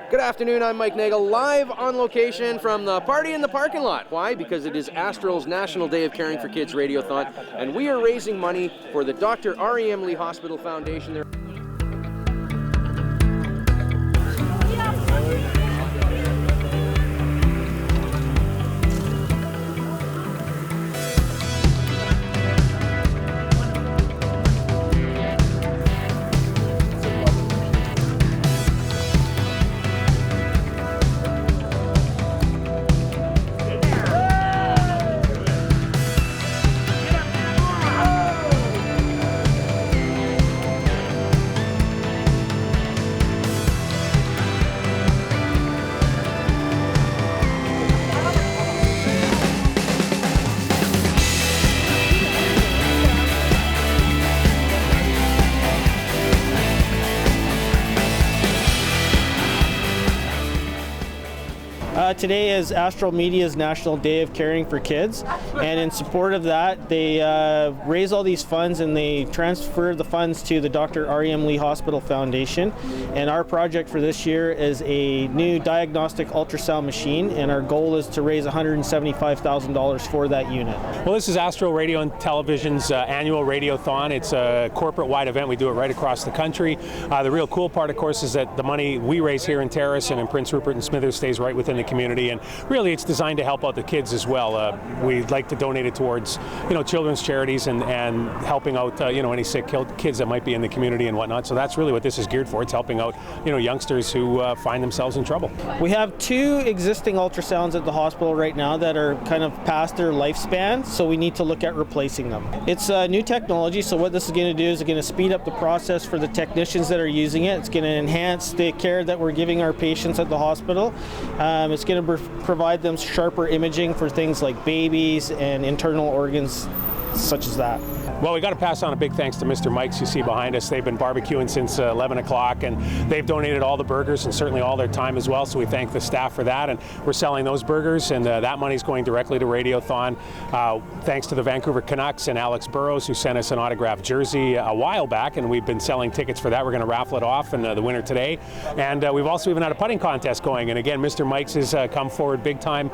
Good afternoon, I'm Mike Nagel, live on location from the party in the parking lot. Why? Because it is Astral's National Day of Caring for Kids Radiothon, and we are raising money for the Dr. R.E.M. Lee Hospital Foundation. Today is Astral Media's National Day of Caring for Kids, and in support of that, they raise all these funds and they transfer the funds to the Dr. R.E.M. Lee Hospital Foundation. And our project for this year is a new diagnostic ultrasound machine, and our goal is to raise $175,000 for that unit. Well, this is Astral Radio and Television's annual Radiothon. It's a corporate-wide event. We do it right across the country. The real cool part, of course, is that the money we raise here in Terrace and in Prince Rupert and Smithers stays right within the community, and really it's designed to help out the kids as well. We'd like to donate it towards children's charities and helping out any sick kids that might be in the community and whatnot. So that's really what this is geared for. It's helping out youngsters who find themselves in trouble. We have 2 existing ultrasounds at the hospital right now that are kind of past their lifespan, so we need to look at replacing them. It's new technology, so what this is going to do is it's going to speed up the process for the technicians that are using it. It's going to enhance the care that we're giving our patients at the hospital. It's going to provide them sharper imaging for things like babies and internal organs such as that. Well, we got to pass on a big thanks to Mr. Mike's you see behind us. They've been barbecuing since 11 o'clock, and they've donated all the burgers and certainly all their time as well, so we thank the staff for that. And we're selling those burgers, and that money is going directly to Radiothon. Thanks to the Vancouver Canucks and Alex Burrows, who sent us an autographed jersey a while back, and we've been selling tickets for that. We're going to raffle it off, and the winner today. And we've also even had a putting contest going, and again, Mr. Mike's has come forward big time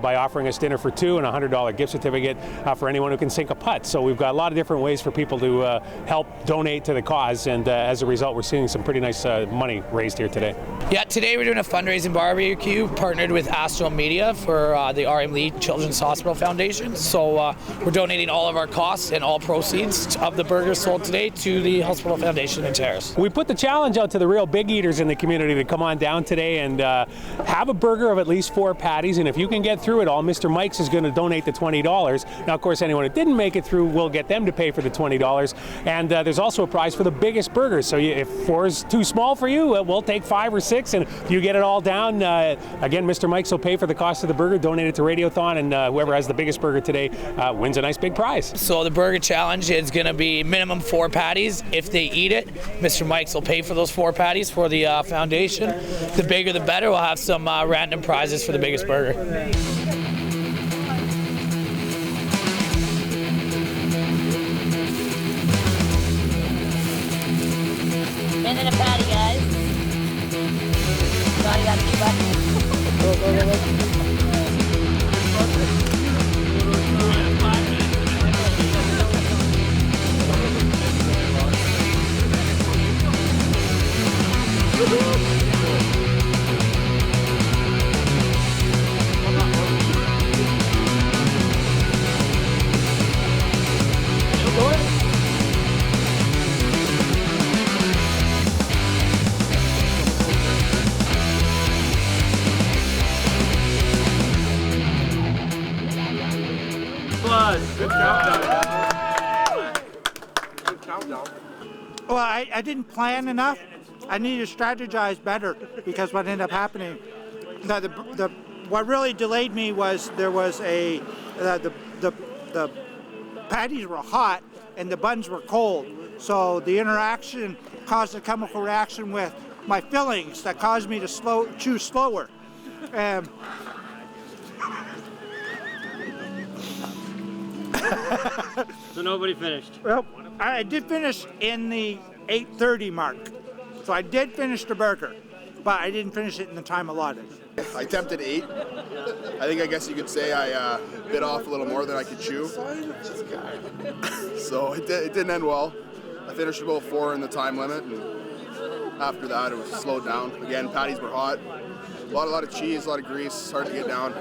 by offering us dinner for 2 and a $100 gift certificate for anyone who can sink a putt. So we've got a lot of different ways for people to help donate to the cause, and as a result we're seeing some pretty nice money raised here today. Yeah, today we're doing a fundraising barbecue partnered with Astral Media for the R.E.M. Lee Children's Hospital Foundation. So we're donating all of our costs and all proceeds of the burgers sold today to the Hospital Foundation in Terrace. We put the challenge out to the real big eaters in the community to come on down today and have a burger of at least 4 patties, and if you can get through it all, Mr. Mike's is going to donate the $20. Now, of course, anyone who didn't make it through, we'll get them to pay for the $20, and there's also a prize for the biggest burgers. So if 4 is too small for you, we'll take 5 or 6, and if you get it all down, again, Mr. Mike's will pay for the cost of the burger, donate it to Radiothon, and whoever has the biggest burger today wins a nice big prize. So the burger challenge is going to be minimum 4 patties. If they eat it, Mr. Mike's will pay for those 4 patties for the foundation. The bigger the better. We'll have some random prizes for the biggest burger. Minute a patty, guys. So you got 2 buttons. Go. Good countdown. Good countdown. Well, I didn't plan enough. I needed to strategize better, because what ended up happening, what really delayed me was there was the patties were hot and the buns were cold. So the interaction caused a chemical reaction with my fillings that caused me to chew slower. So nobody finished? Well, I did finish in the 8:30 mark. So I did finish the burger. but I didn't finish it in the time allotted. I attempted 8. I guess you could say I bit off a little more than I could chew. So it didn't end well. I finished about 4 in the time limit, and after that it was slowed down. Again, patties were hot. A lot of cheese, a lot of grease, hard to get down.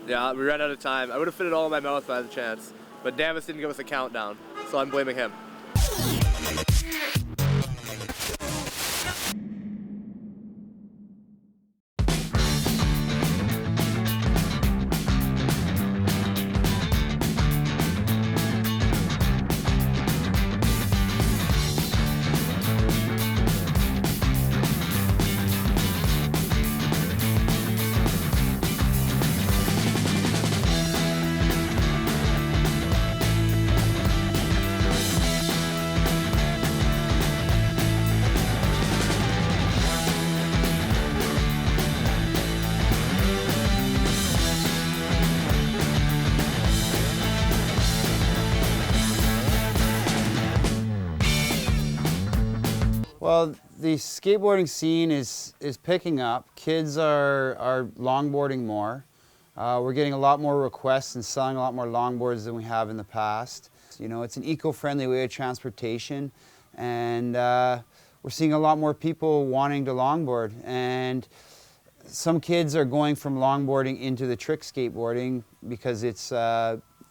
Yeah, we ran out of time. I would have fit it all in my mouth if I had the chance. But Davis didn't give us a countdown, so I'm blaming him. Well, the skateboarding scene is picking up. Kids are longboarding more. We're getting a lot more requests and selling a lot more longboards than we have in the past. You know, it's an eco-friendly way of transportation, and we're seeing a lot more people wanting to longboard. And some kids are going from longboarding into the trick skateboarding because it's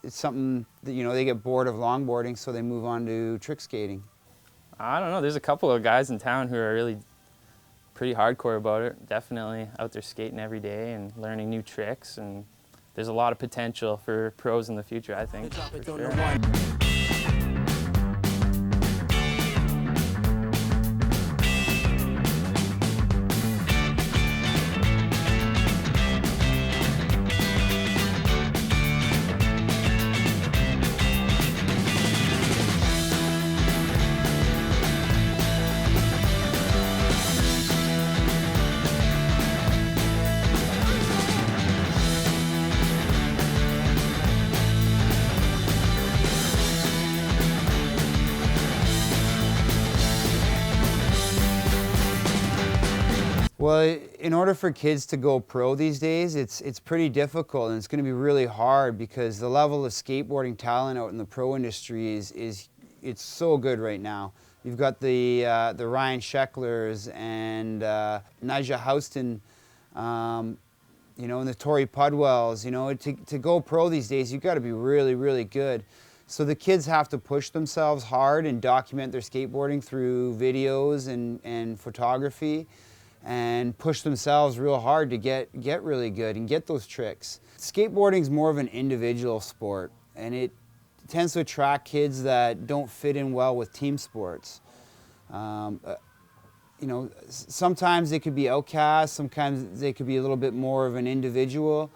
something that, you know, they get bored of longboarding, so they move on to trick skating. I don't know, there's a couple of guys in town who are really pretty hardcore about it. Definitely out there skating every day and learning new tricks, and there's a lot of potential for pros in the future, I think, for sure. Well, in order for kids to go pro these days, it's pretty difficult, and it's going to be really hard because the level of skateboarding talent out in the pro industry it's so good right now. You've got the Ryan Schecklers and Nigel Houston, you know, and the Tory Pudwells. You know, to go pro these days, you've got to be really, really good. So the kids have to push themselves hard and document their skateboarding through videos and photography, and push themselves real hard to get really good and get those tricks. Skateboarding is more of an individual sport, and it tends to attract kids that don't fit in well with team sports. You know, sometimes they could be outcasts, sometimes they could be a little bit more of an individual.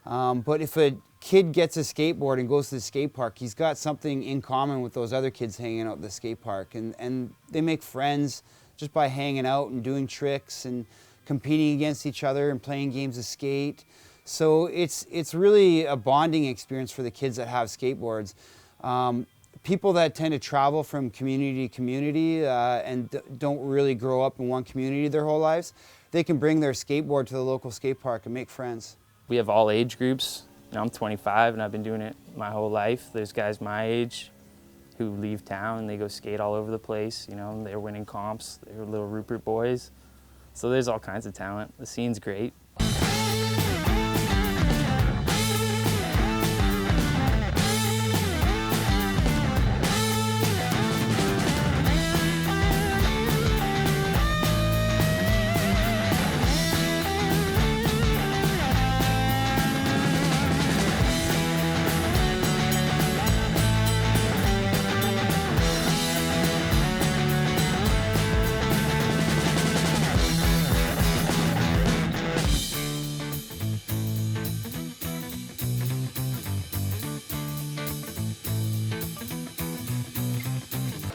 But if a kid gets a skateboard and goes to the skate park, he's got something in common with those other kids hanging out at the skate park, and they make friends just by hanging out and doing tricks and competing against each other and playing games of skate. So it's really a bonding experience for the kids that have skateboards. People that tend to travel from community to community and don't really grow up in one community their whole lives, they can bring their skateboard to the local skate park and make friends. We have all age groups. You know, I'm 25 and I've been doing it my whole life. There's guys my age who leave town and they go skate all over the place. You know, they're winning comps. They're little Rupert boys. So there's all kinds of talent. The scene's great.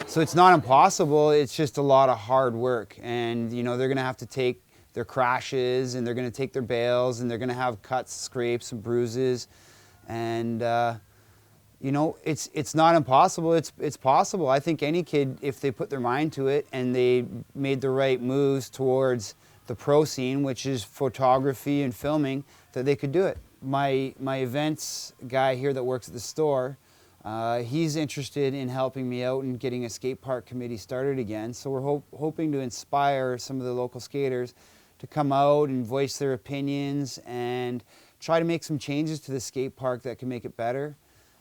So it's not impossible, it's just a lot of hard work. And you know, they're gonna have to take their crashes and they're gonna take their bails and they're gonna have cuts, scrapes, and bruises. And you know, it's not impossible, it's possible. I think any kid, if they put their mind to it and they made the right moves towards the pro scene, which is photography and filming, that they could do it. My events guy here that works at the store, he's interested in helping me out and getting a skate park committee started again. So we're hoping to inspire some of the local skaters to come out and voice their opinions and try to make some changes to the skate park that can make it better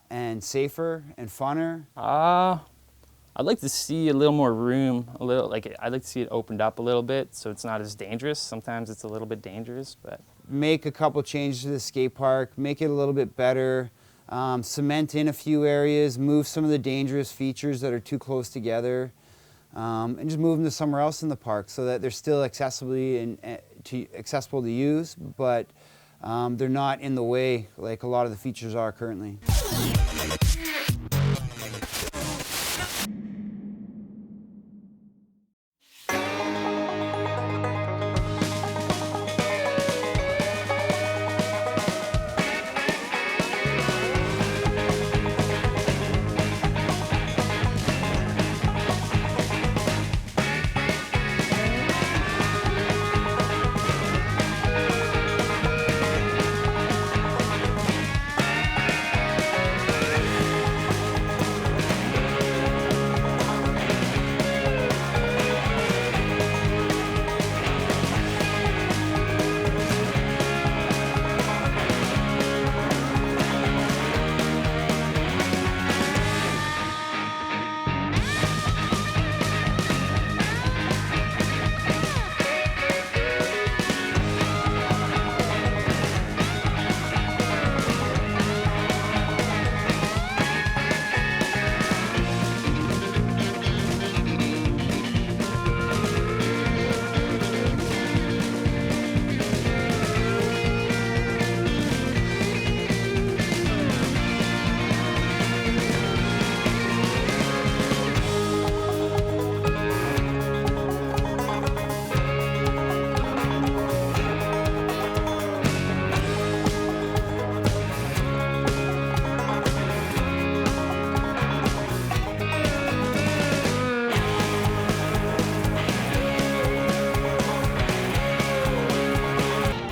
and safer and funner. I'd like to see a little more room, I'd like to see it opened up a little bit so it's not as dangerous. Sometimes it's a little bit dangerous, but. Make a couple changes to the skate park, make it a little bit better, cement in a few areas, move some of the dangerous features that are too close together, and just move them to somewhere else in the park so that they're still accessible to use, but they're not in the way like a lot of the features are currently.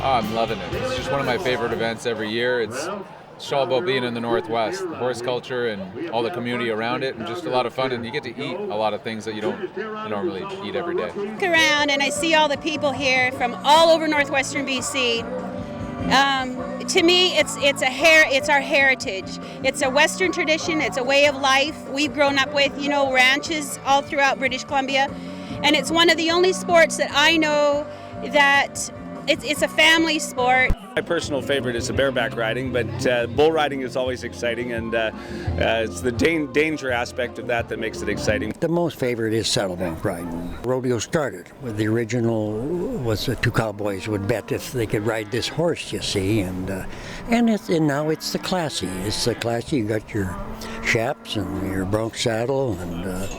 I'm loving it. It's just one of my favorite events every year. It's all about being in the Northwest, the horse culture and all the community around it, and just a lot of fun. And you get to eat a lot of things that you don't normally eat every day. I look around and I see all the people here from all over northwestern BC. To me, it's our heritage. It's a Western tradition. It's a way of life. We've grown up with, ranches all throughout British Columbia, and it's one of the only sports that I know that it's a family sport. My personal favorite is the bareback riding, but bull riding is always exciting, and it's the danger aspect of that makes it exciting. The most favorite is saddleback riding. Rodeo started with the original was the two cowboys would bet if they could ride this horse, you see, and now it's the classy. It's the classy. You got your chaps and your bronc saddle, and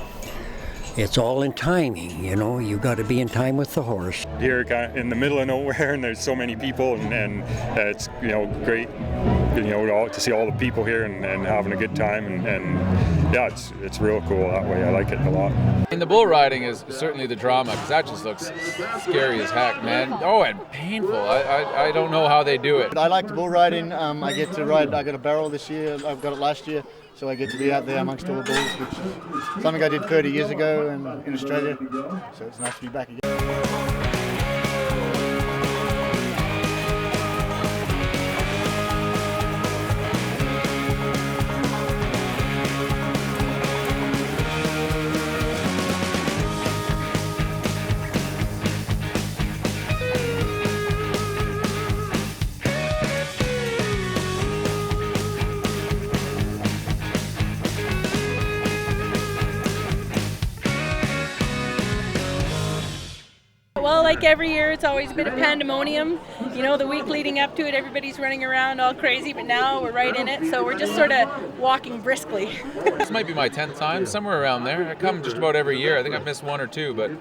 it's all in timing, you got to be in time with the horse. Here in the middle of nowhere, and there's so many people, and it's great, to see all the people here and having a good time, and yeah, it's real cool that way. I like it a lot. And the bull riding is certainly the drama, because that just looks scary as heck, man. Oh, and painful. I don't know how they do it. I like the bull riding. I get to ride. I got a barrel this year. I've got it last year. So I get to be out there amongst all the bulls, which is something I did 30 years ago in Australia. So it's nice to be back again. Well, like every year, it's always been a pandemonium. The week leading up to it, everybody's running around all crazy, but now we're right in it, so we're just sort of walking briskly. This might be my 10th time, somewhere around there. I come just about every year. I think I've missed one or two, but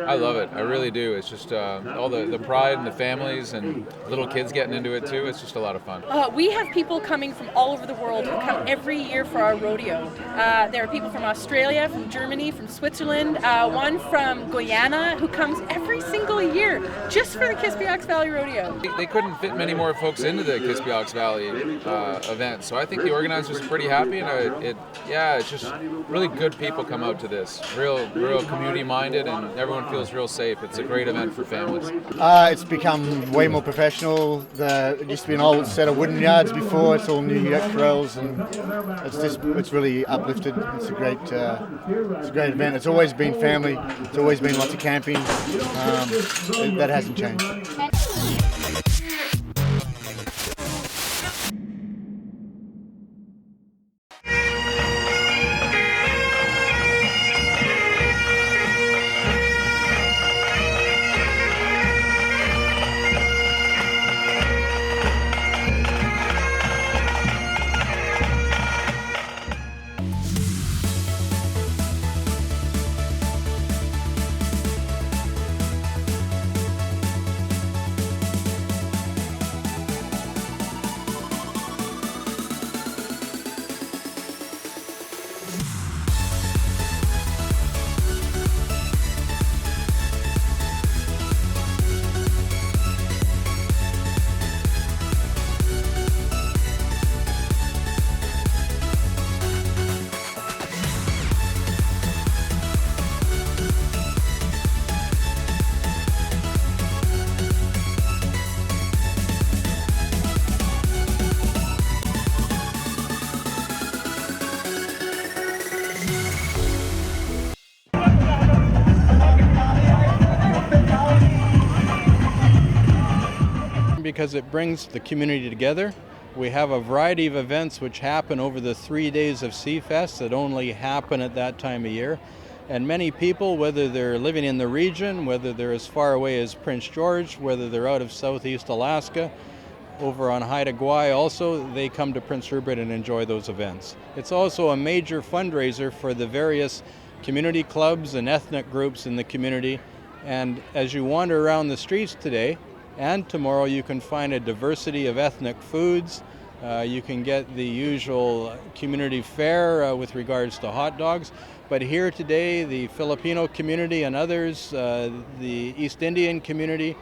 I love it. I really do. It's just all the pride and the families and little kids getting into it too. It's just a lot of fun. We have people coming from all over the world who come every year for our rodeo. There are people from Australia, from Germany, from Switzerland, one from Guyana who comes every single year just for the Kispiox Valley Rodeo. They couldn't fit many more folks into the Kispiox Valley event, so I think the organizers are pretty happy, and it's just really good people come out to this, real community-minded, and everyone feels real safe. It's a great event for families. It's become way more professional. It used to be an old set of wooden yards before. It's all new trails, and it's really uplifted. It's a great event. It's always been family. It's always been lots of camping. That hasn't changed. Because it brings the community together. We have a variety of events which happen over the 3 days of Seafest that only happen at that time of year. And many people, whether they're living in the region, whether they're as far away as Prince George, whether they're out of southeast Alaska, over on Haida Gwaii also, they come to Prince Rupert and enjoy those events. It's also a major fundraiser for the various community clubs and ethnic groups in the community. And as you wander around the streets today, and tomorrow, you can find a diversity of ethnic foods. You can get the usual community fare with regards to hot dogs. But here today, the Filipino community and others, the East Indian community,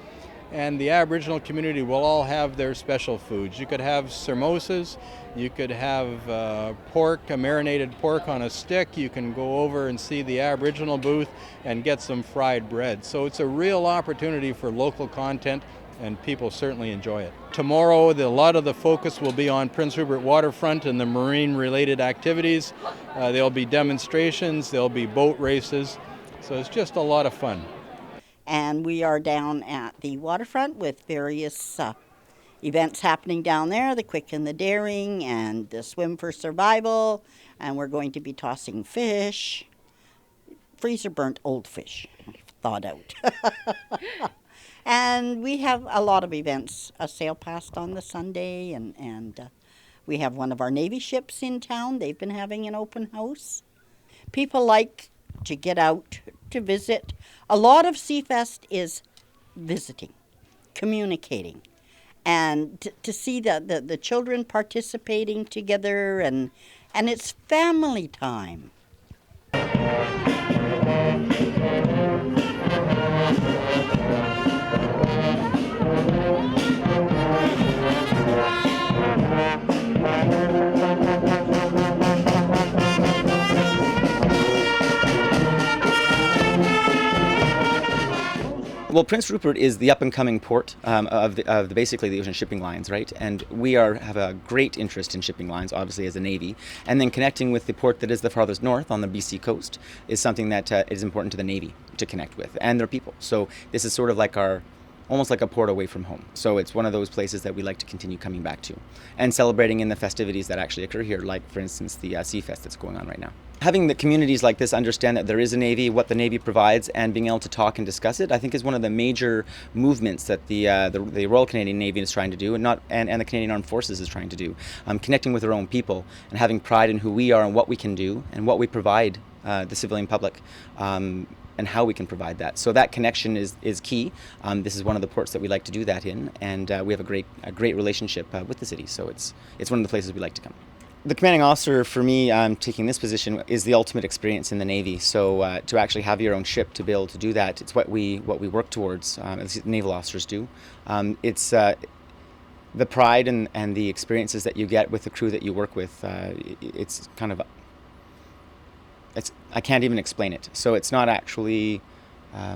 and the Aboriginal community will all have their special foods. You could have samosas, you could have pork, a marinated pork on a stick. You can go over and see the Aboriginal booth and get some fried bread. So it's a real opportunity for local content, and people certainly enjoy it. Tomorrow, a lot of the focus will be on Prince Rupert waterfront and the marine-related activities. There'll be demonstrations, there'll be boat races, so it's just a lot of fun. And we are down at the waterfront with various events happening down there, the Quick and the Daring and the Swim for Survival, and we're going to be tossing fish, freezer burnt old fish, thawed out. And we have a lot of events, a sail past on the Sunday, and we have one of our Navy ships in town. They've been having an open house. People like to get out to visit. A lot of Seafest is visiting, communicating, and to see the children participating together, and it's family time. Well, Prince Rupert is the up-and-coming port of basically the ocean shipping lines, right? And we have a great interest in shipping lines, obviously as a Navy. And then connecting with the port that is the farthest north on the BC coast is something that is important to the Navy to connect with and their people. So this is sort of like almost like a port away from home. So it's one of those places that we like to continue coming back to and celebrating in the festivities that actually occur here, like, for instance, the Seafest that's going on right now. Having the communities like this understand that there is a Navy, what the Navy provides, and being able to talk and discuss it, I think is one of the major movements that the Royal Canadian Navy is trying to do, and the Canadian Armed Forces is trying to do. Connecting with their own people and having pride in who we are and what we can do and what we provide the civilian public. And how we can provide that. So that connection is key. This is one of the ports that we like to do that in, and we have a great relationship with the city. So it's one of the places we like to come. The commanding officer, for me, taking this position is the ultimate experience in the Navy. So to actually have your own ship, to be able to do that, it's what we work towards, as naval officers do. It's the pride and the experiences that you get with the crew that you work with. It's kind of, I can't even explain it. So it's not actually, I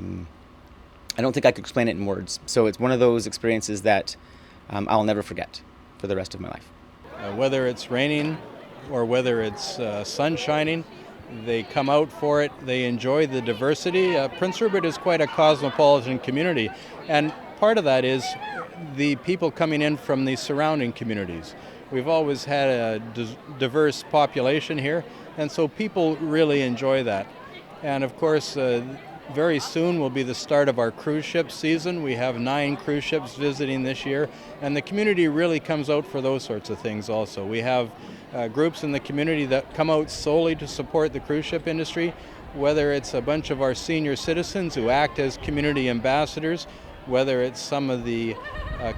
don't think I could explain it in words. So it's one of those experiences that I'll never forget for the rest of my life. Whether it's raining or whether it's sun shining, they come out for it. They enjoy the diversity. Prince Rupert is quite a cosmopolitan community, and part of that is the people coming in from the surrounding communities. We've always had a diverse population here, and so people really enjoy that. And of course, very soon will be the start of our cruise ship season. We have 9 cruise ships visiting this year, and the community really comes out for those sorts of things also. We have groups in the community that come out solely to support the cruise ship industry, whether it's a bunch of our senior citizens who act as community ambassadors, whether it's some of the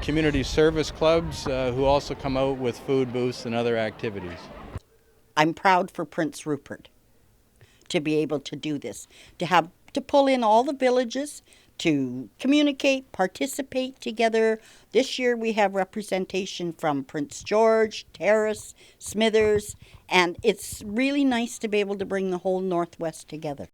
community service clubs who also come out with food booths and other activities. I'm proud for Prince Rupert to be able to do this, to pull in all the villages, to communicate, participate together. This year we have representation from Prince George, Terrace, Smithers, and it's really nice to be able to bring the whole Northwest together.